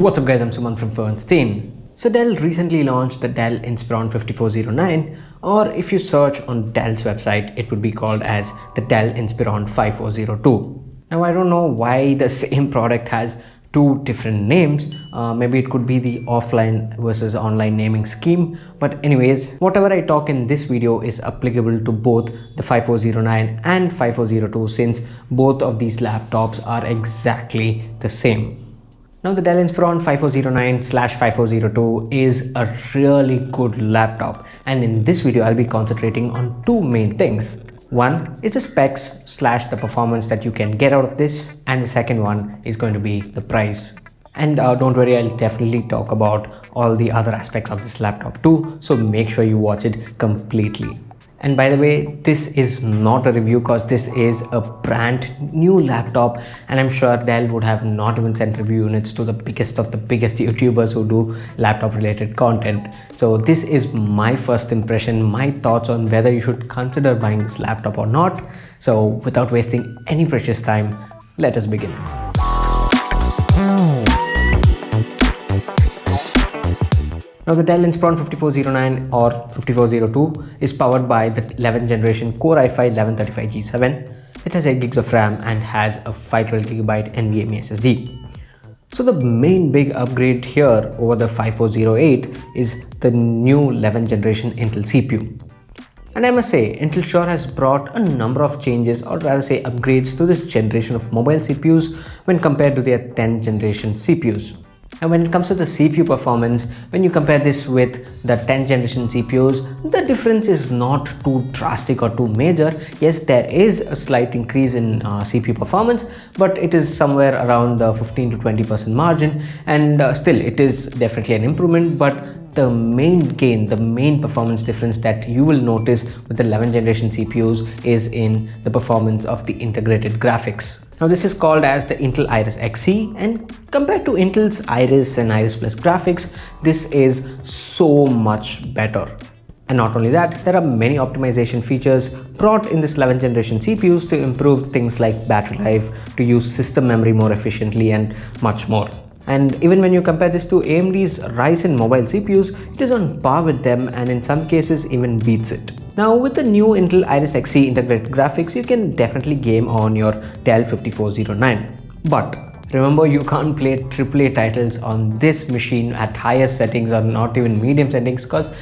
What's up guys, I'm Suman from Stein. So Dell recently launched the Dell Inspiron 5409, or if you search on Dell's website, it would be called as the Dell Inspiron 5402. Now I don't know why the same product has two different names. Maybe it could be the offline versus online naming scheme. But anyways, whatever I talk in this video is applicable to both the 5409 and 5402 since both of these laptops are exactly the same. Now the Dell Inspiron 5409/5402 is a really good laptop, and in this video I'll be concentrating on two main things. One is the specs / the performance that you can get out of this, and the second one is going to be the price. And don't worry, I'll definitely talk about all the other aspects of this laptop too, so make sure you watch it completely. And by the way, this is not a review because this is a brand new laptop, and I'm sure Dell would have not even sent review units to the biggest of the biggest YouTubers who do laptop related content. So this is my first impression, my thoughts on whether you should consider buying this laptop or not. So without wasting any precious time, let us begin. Now the Dell Inspiron 5409 or 5402 is powered by the 11th generation Core i5-1135G7. It has 8 gigs of RAM and has a 512GB NVMe SSD. So the main big upgrade here over the 5408 is the new 11th generation Intel CPU. And I must say, Intel sure has brought a number of changes, or rather say upgrades, to this generation of mobile CPUs when compared to their 10th generation CPUs. And when it comes to the CPU performance, when you compare this with the 10th generation CPUs, the difference is not too drastic or too major. Yes, there is a slight increase in CPU performance, but it is somewhere around the 15 to 20% margin, and still it is definitely an improvement. But the main gain, the main performance difference that you will notice with the 11th generation CPUs is in the performance of the integrated graphics. Now this is called as the Intel Iris Xe, and compared to Intel's Iris and Iris Plus graphics, this is so much better. And not only that, there are many optimization features brought in this 11th generation CPUs to improve things like battery life, to use system memory more efficiently, and much more. And even when you compare this to AMD's Ryzen mobile CPUs, it is on par with them, and in some cases even beats it. Now with the new Intel Iris Xe integrated graphics, you can definitely game on your Dell 5409. But remember, you can't play AAA titles on this machine at higher settings or not even medium settings, because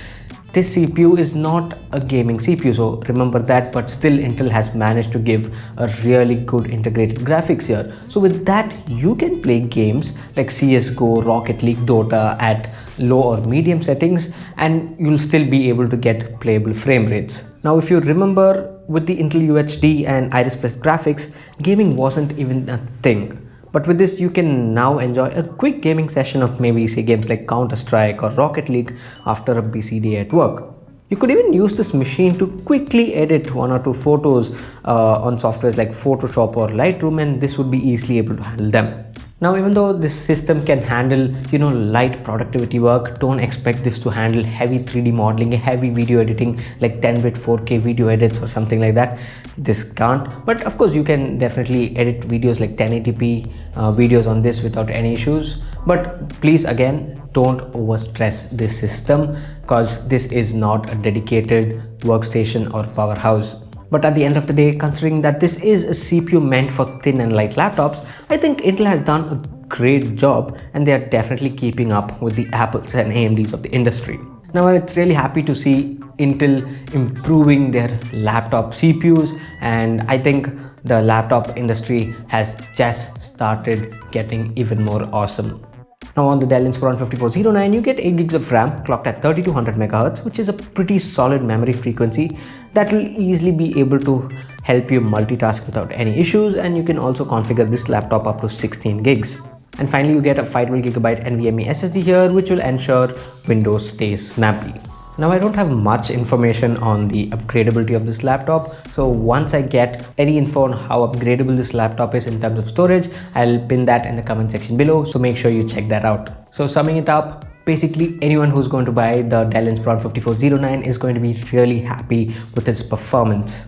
this CPU is not a gaming CPU, so remember that. But still, Intel has managed to give a really good integrated graphics here. So with that, you can play games like CSGO, Rocket League, Dota at low or medium settings, and you'll still be able to get playable frame rates. Now if you remember, with the Intel UHD and Iris Plus graphics, gaming wasn't even a thing. But with this, you can now enjoy a quick gaming session of maybe say games like Counter-Strike or Rocket League after a busy day at work. You could even use this machine to quickly edit one or two photos on softwares like Photoshop or Lightroom, and this would be easily able to handle them. Now, even though this system can handle, light productivity work, don't expect this to handle heavy 3D modeling, heavy video editing like 10-bit 4K video edits or something like that. This can't. But of course, you can definitely edit videos like 1080p videos on this without any issues. But please, again, don't overstress this system, because this is not a dedicated workstation or powerhouse. But at the end of the day, considering that this is a CPU meant for thin and light laptops, I think Intel has done a great job, and they are definitely keeping up with the Apples and AMDs of the industry. Now it's really happy to see Intel improving their laptop CPUs, and I think the laptop industry has just started getting even more awesome. Now on the Dell Inspiron 5409, you get 8 gigs of RAM clocked at 3200 MHz, which is a pretty solid memory frequency that will easily be able to help you multitask without any issues, and you can also configure this laptop up to 16 gigs. And finally, you get a 512GB NVMe SSD here, which will ensure Windows stays snappy. Now I don't have much information on the upgradability of this laptop, so once I get any info on how upgradable this laptop is in terms of storage, I'll pin that in the comment section below, so make sure you check that out. So summing it up, basically anyone who's going to buy the Dell Inspiron 5409 is going to be really happy with its performance.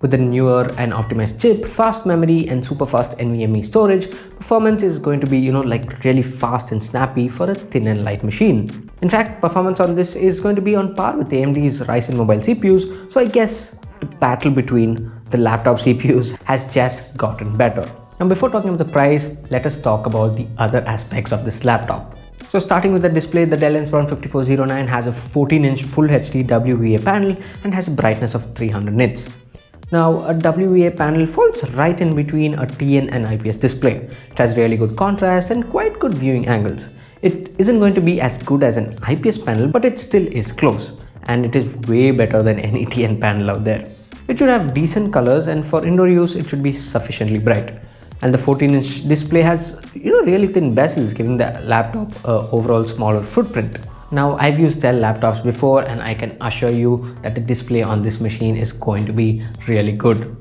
With the newer and optimized chip, fast memory and super fast NVMe storage, performance is going to be, like really fast and snappy for a thin and light machine. In fact, performance on this is going to be on par with AMD's Ryzen mobile CPUs, so I guess the battle between the laptop CPUs has just gotten better. Now before talking about the price, let us talk about the other aspects of this laptop. So starting with the display, the Dell Inspiron 5409 has a 14-inch Full HD WVA panel and has a brightness of 300 nits. Now, a WVA panel falls right in between a TN and IPS display. It has really good contrast and quite good viewing angles. It isn't going to be as good as an IPS panel, but it still is close. And it is way better than any TN panel out there. It should have decent colors, and for indoor use, it should be sufficiently bright. And the 14-inch display has, really thin bezels, giving the laptop an overall smaller footprint. Now, I've used Dell laptops before and I can assure you that the display on this machine is going to be really good.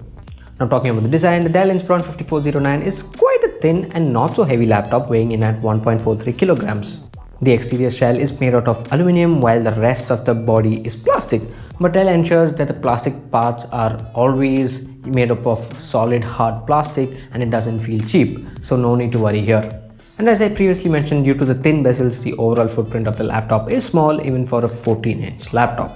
Now talking about the design, the Dell Inspiron 5409 is quite a thin and not so heavy laptop weighing in at 1.43 kilograms. The exterior shell is made out of aluminum while the rest of the body is plastic. But Dell ensures that the plastic parts are always made up of solid hard plastic and it doesn't feel cheap. So no need to worry here. And as I previously mentioned, due to the thin bezels, the overall footprint of the laptop is small even for a 14-inch laptop.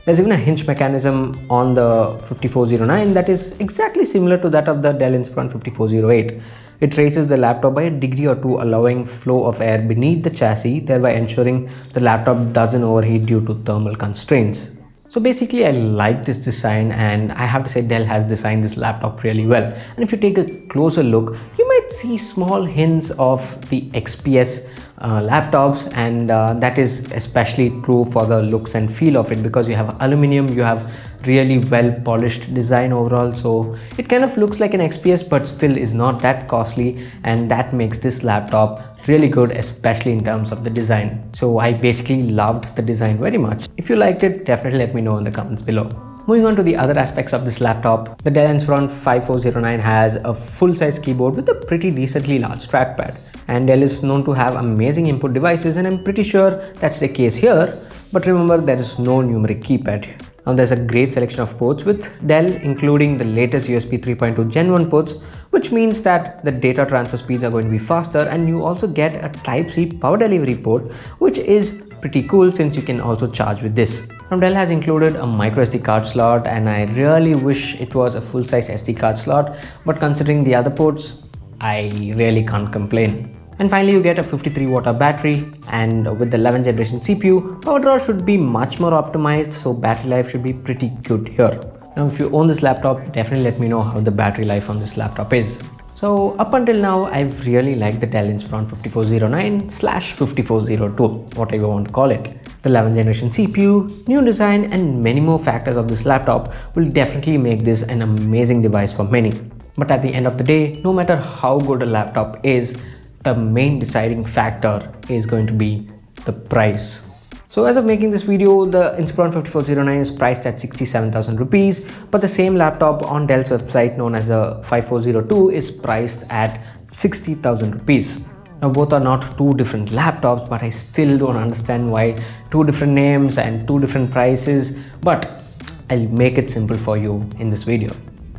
There's even a hinge mechanism on the 5409 that is exactly similar to that of the Dell Inspiron 5408. It raises the laptop by a degree or two, allowing flow of air beneath the chassis, thereby ensuring the laptop doesn't overheat due to thermal constraints. So basically I like this design, and I have to say Dell has designed this laptop really well. And if you take a closer look, you might see small hints of the XPS laptops, and that is especially true for the looks and feel of it, because you have aluminum, you have really well polished design overall, so it kind of looks like an XPS but still is not that costly, and that makes this laptop really good, especially in terms of the design. So I basically loved the design very much. If you liked it, definitely let me know in the comments below. Moving on to the other aspects of this laptop, the Dell Inspiron 5409 has a full-size keyboard with a pretty decently large trackpad. And Dell is known to have amazing input devices, and I'm pretty sure that's the case here. But remember, there is no numeric keypad. Now there's a great selection of ports with Dell, including the latest USB 3.2 Gen 1 ports, which means that the data transfer speeds are going to be faster, and you also get a Type-C power delivery port, which is pretty cool since you can also charge with this. Now Dell has included a micro SD card slot, and I really wish it was a full-size SD card slot, but considering the other ports, I really can't complain. And finally, you get a 53 watt battery, and with the 11th generation CPU, power draw should be much more optimized, so battery life should be pretty good here. Now if you own this laptop, definitely let me know how the battery life on this laptop is. So up until now, I've really liked the Dell Inspiron 5409/5402, whatever you want to call it. The 11th generation CPU, new design, and many more factors of this laptop will definitely make this an amazing device for many. But at the end of the day, no matter how good a laptop is, the main deciding factor is going to be the price. So as of making this video, the Inspiron 5409 is priced at 67,000 rupees, but the same laptop on Dell's website known as the 5402 is priced at 60,000 rupees. Now both are not two different laptops, but I still don't understand why two different names and two different prices, but I'll make it simple for you in this video.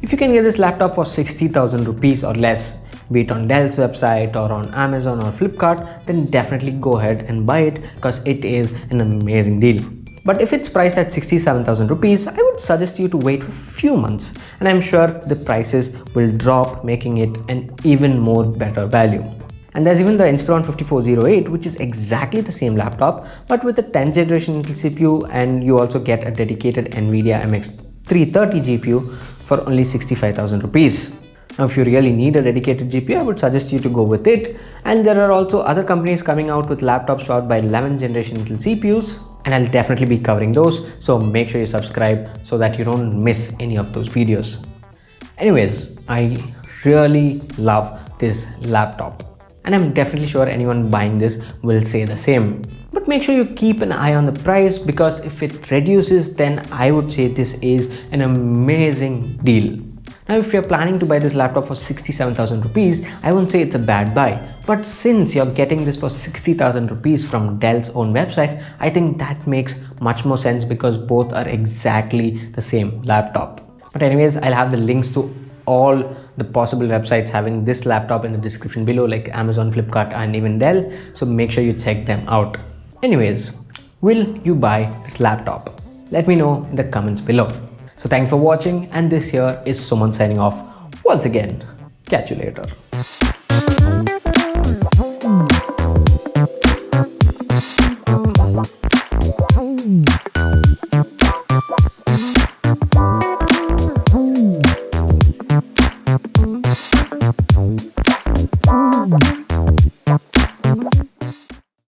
If you can get this laptop for 60,000 rupees or less, be it on Dell's website or on Amazon or Flipkart, then definitely go ahead and buy it, because it is an amazing deal. But if it's priced at 67,000 rupees, I would suggest you to wait for a few months, and I'm sure the prices will drop, making it an even more better value. And there's even the Inspiron 5408, which is exactly the same laptop, but with a 10th generation Intel CPU, and you also get a dedicated NVIDIA MX 330 GPU for only 65,000 rupees. Now if you really need a dedicated GPU, I would suggest you to go with it. And there are also other companies coming out with laptops powered by 11th generation Intel CPUs, and I'll definitely be covering those, so make sure you subscribe so that you don't miss any of those videos. Anyways, I really love this laptop, and I'm definitely sure anyone buying this will say the same. But make sure you keep an eye on the price, because if it reduces, then I would say this is an amazing deal. Now if you're planning to buy this laptop for 67,000 rupees, I won't say it's a bad buy. But since you're getting this for 60,000 rupees from Dell's own website, I think that makes much more sense, because both are exactly the same laptop. But anyways, I'll have the links to all the possible websites having this laptop in the description below, like Amazon, Flipkart, and even Dell. So make sure you check them out. Anyways, will you buy this laptop? Let me know in the comments below. So thanks for watching, and this here is Suman signing off once again. Catch you later.